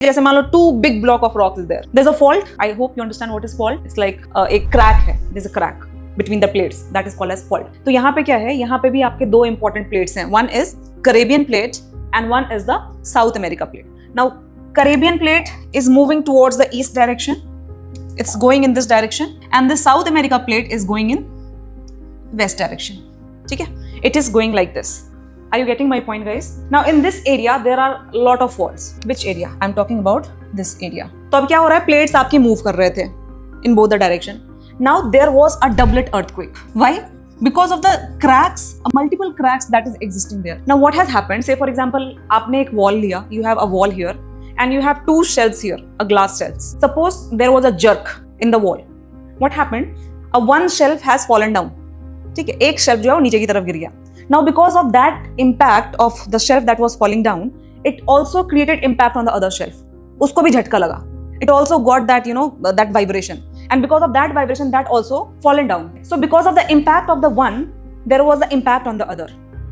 जैसे मान लो two big block of rocks is there, there is a fault. I hope you understand what is fault. It's like एक crack है, there is a crack between the plates, that is called as fault. तो यहाँ पे क्या है, यहाँ पे भी आपके दो इंपॉर्टेंट प्लेट्स हैं. One is Caribbean plate and one is the South America plate. Now Caribbean plate is moving towards the east direction, it's going in this direction, and the South America plate is going in west direction. ठीक है, it is going like this. Are you getting my point, guys? Now in this area there are lot of faults. Which area? I'm talking about this area. तो अब क्या हो रहा है, plates आपकी move कर रहे थे in both the direction. Now there was a doublet earthquake. Why? Because of the cracks, multiple cracks that is existing there. Now what has happened? Say for example, आपने एक wall लिया, you have a wall here, and you have two shelves here, a glass shelves. Suppose there was a jerk in the wall. What happened? A one shelf has fallen down. ठीक है, एक shelf जो है वो नीचे की तरफ गिर गया. Now because of that impact of the shelf that was falling down, it also created impact on the other shelf. उसको भी झटका लगा. It also got that, you know, that vibration. And because of that vibration, that also fallen down. So because of the impact of the one, there was the impact on the other.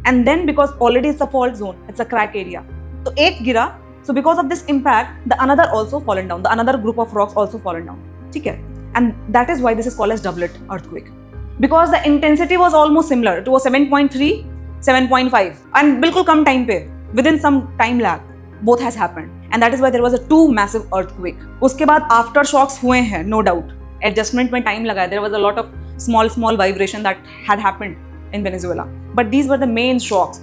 And then because already it's a fault zone, it's a crack area. So एक गिरा, so because of this impact, the another also fallen down. The another group of rocks also fallen down. ठीक है? And that is why this is called as doublet earthquake. Because the intensity was almost similar. It was 7.3, 7.5. And बिल्कुल कम time पे, within some time lag, both has happened. And that is why there was a two massive earthquake. उसके बाद after shocks हुए हैं, no doubt. Adjustment में time लगा. There was a lot of small vibration that had happened in Venezuela. But these were the main shocks.